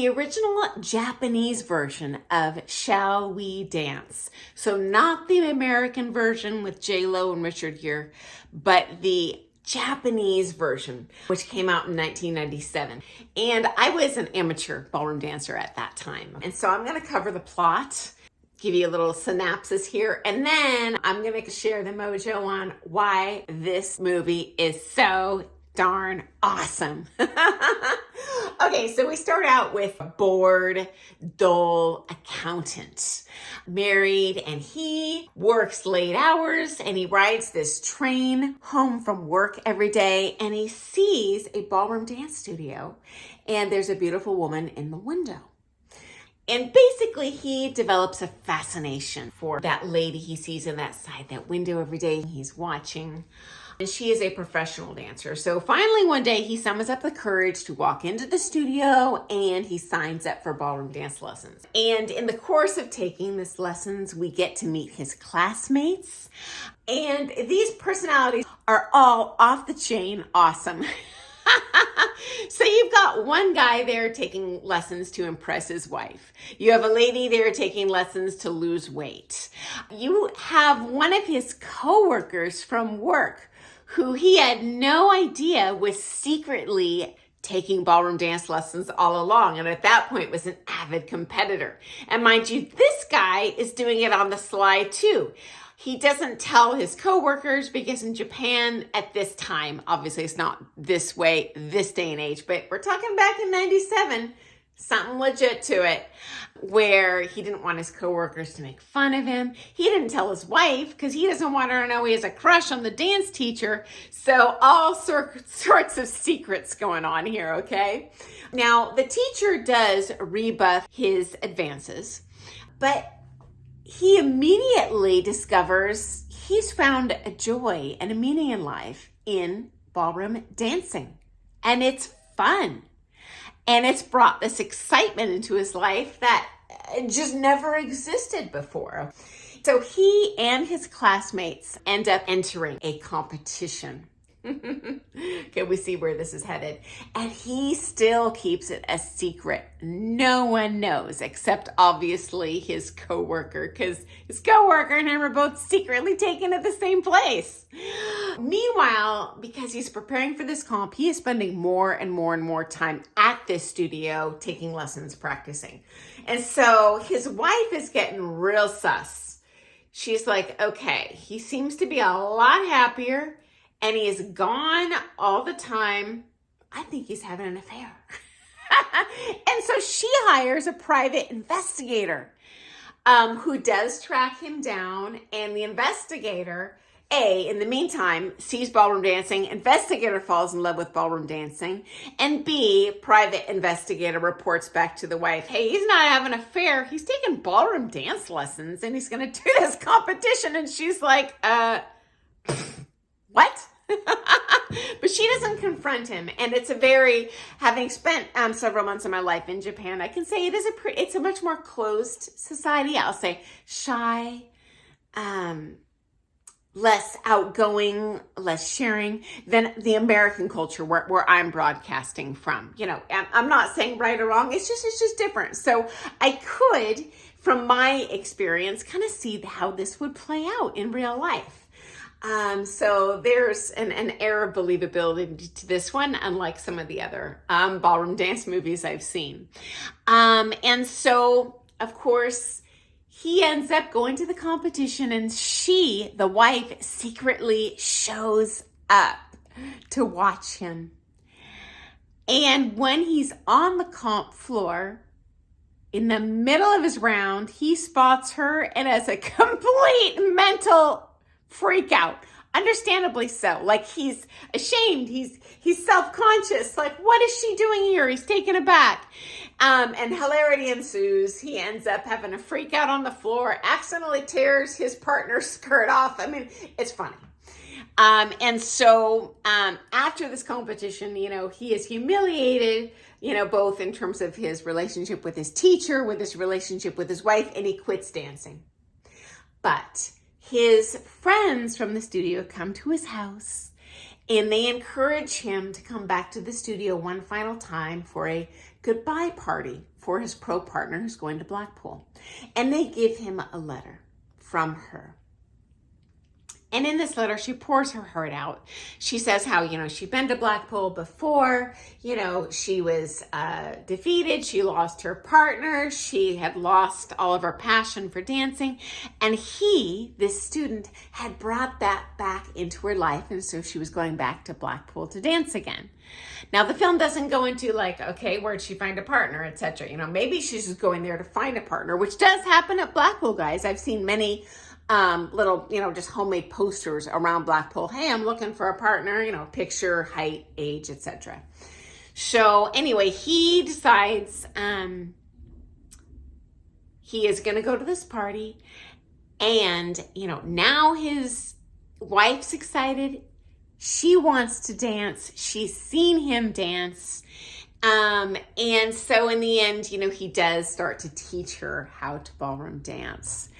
The original Japanese version of Shall We Dance. So not the American version with J-Lo and Richard Gere, but the Japanese version, which came out in 1997. And I was an amateur ballroom dancer at that time. And so I'm going to cover the plot, give you a little synopsis here, and then I'm going to share the mojo on why this movie is so darn awesome. Okay, so we start out with a bored, dull accountant, married, and he works late hours, and he rides this train home from work every day, and he sees a ballroom dance studio, and there's a beautiful woman in the window. And basically, he develops a fascination for that lady he sees inside that window every day he's watching. And she is a professional dancer. So finally one day he summons up the courage to walk into the studio and he signs up for ballroom dance lessons. And in the course of taking these lessons, we get to meet his classmates. And these personalities are all off the chain awesome. So you've got one guy there taking lessons to impress his wife. You have a lady there taking lessons to lose weight. You have one of his coworkers from work who he had no idea was secretly taking ballroom dance lessons all along, and at that point was an avid competitor. And mind you, this guy is doing it on the sly too. He doesn't tell his coworkers because in Japan at this time, obviously it's not this way, this day and age, but we're talking back in 97, something legit to it, where he didn't want his coworkers to make fun of him. He didn't tell his wife because he doesn't want her to know he has a crush on the dance teacher. So all sorts of secrets going on here, okay? Now, the teacher does rebuff his advances, but he immediately discovers he's found a joy and a meaning in life in ballroom dancing. And it's fun. And it's brought this excitement into his life that just never existed before. So he and his classmates end up entering a competition. Okay, we see where this is headed. And he still keeps it a secret. No one knows except obviously his coworker, because his coworker and him are both secretly taken at the same place. Meanwhile, because he's preparing for this comp, he is spending more and more time at this studio, taking lessons, practicing. And so his wife is getting real sus. She's like, okay, he seems to be a lot happier. And he is gone all the time. I think he's having an affair. And so she hires a private investigator who does track him down. And the investigator, in the meantime, sees ballroom dancing. Investigator falls in love with ballroom dancing. And B, private investigator reports back to the wife, hey, he's not having an affair. He's taking ballroom dance lessons and he's going to do this competition. And she's like, what? But she doesn't confront him, and it's a very, having spent several months of my life in Japan, I can say it's a much more closed society. I'll say shy, less outgoing, less sharing than the American culture where I'm broadcasting from. You know, I'm not saying right or wrong. It's just different. So I could, from my experience, kind of see how this would play out in real life. So there's an air of believability to this one, unlike some of the other ballroom dance movies I've seen. And so, of course, he ends up going to the competition and she, the wife, secretly shows up to watch him. And when he's on the comp floor, in the middle of his round, he spots her and has a complete mental freak out. Understandably so. Like, he's ashamed. He's self-conscious. Like, what is she doing here? He's taken aback. And hilarity ensues. He ends up having a freak out on the floor, accidentally tears his partner's skirt off. I mean, it's funny. And so after this competition, you know, he is humiliated, you know, both in terms of his relationship with his teacher, with his relationship with his wife, and he quits dancing. But his friends from the studio come to his house and they encourage him to come back to the studio one final time for a goodbye party for his pro partner who's going to Blackpool. And they give him a letter from her. And in this letter, she pours her heart out. She says how, she'd been to Blackpool before, she was defeated. She lost her partner. She had lost all of her passion for dancing. And he, this student, had brought that back into her life. And so she was going back to Blackpool to dance again. Now, the film doesn't go into okay, where'd she find a partner, etc. Maybe she's just going there to find a partner, which does happen at Blackpool, guys. I've seen many little, just homemade posters around Blackpool. Hey, I'm looking for a partner, picture, height, age, etc. So anyway, he decides he is going to go to this party. And, now his wife's excited. She wants to dance. She's seen him dance. And so in the end, he does start to teach her how to ballroom dance.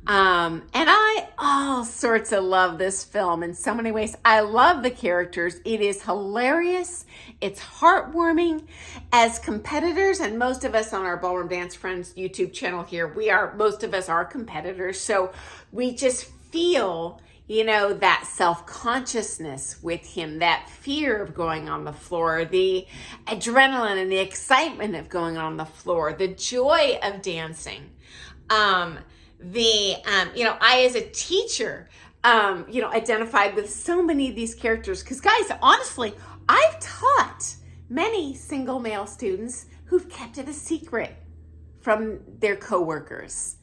And I all sorts of love this film in so many ways. I love the characters. It is hilarious. It's heartwarming. As competitors, and most of us on our Ballroom Dance Friends YouTube channel here, most of us are competitors. So we just feel, that self-consciousness with him, that fear of going on the floor, the adrenaline and the excitement of going on the floor, the joy of dancing. I as a teacher, identified with so many of these characters. Because guys, honestly, I've taught many single male students who've kept it a secret from their coworkers.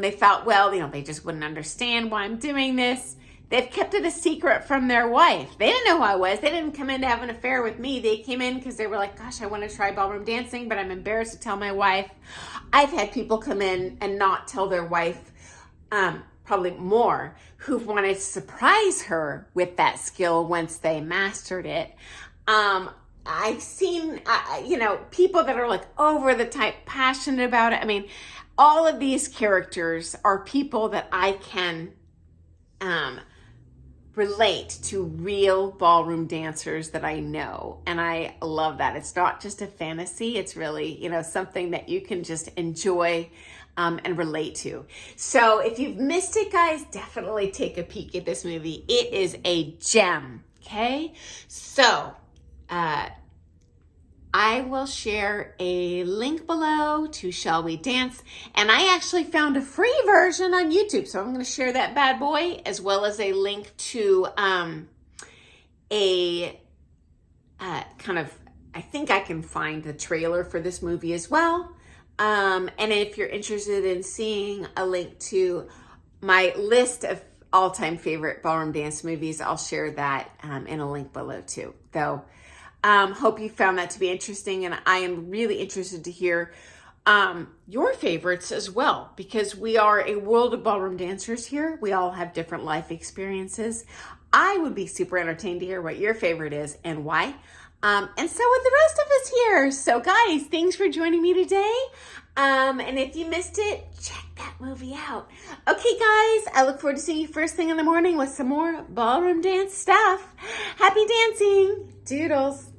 They felt, they just wouldn't understand why I'm doing this. They've kept it a secret from their wife. They didn't know who I was. They didn't come in to have an affair with me. They came in because they were like, gosh, I want to try ballroom dancing, but I'm embarrassed to tell my wife. I've had people come in and not tell their wife, probably more, who've wanted to surprise her with that skill once they mastered it. I've seen, people that are over the type passionate about it. I mean, all of these characters are people that I can relate to real ballroom dancers that I know. And I love that. It's not just a fantasy. It's really, something that you can just enjoy and relate to. So if you've missed it, guys, definitely take a peek at this movie. It is a gem. Okay. So, I will share a link below to Shall We Dance. And I actually found a free version on YouTube. So I'm going to share that bad boy, as well as a link to I think I can find the trailer for this movie as well. And if you're interested in seeing a link to my list of all-time favorite ballroom dance movies, I'll share that in a link below too. Though, hope you found that to be interesting, and I am really interested to hear your favorites as well, because we are a world of ballroom dancers here. We all have different life experiences. I would be super entertained to hear what your favorite is and why. And so would the rest of us here. So guys, thanks for joining me today. And if you missed it, check that movie out. Okay, guys, I look forward to seeing you first thing in the morning with some more ballroom dance stuff. Happy dancing. Doodles.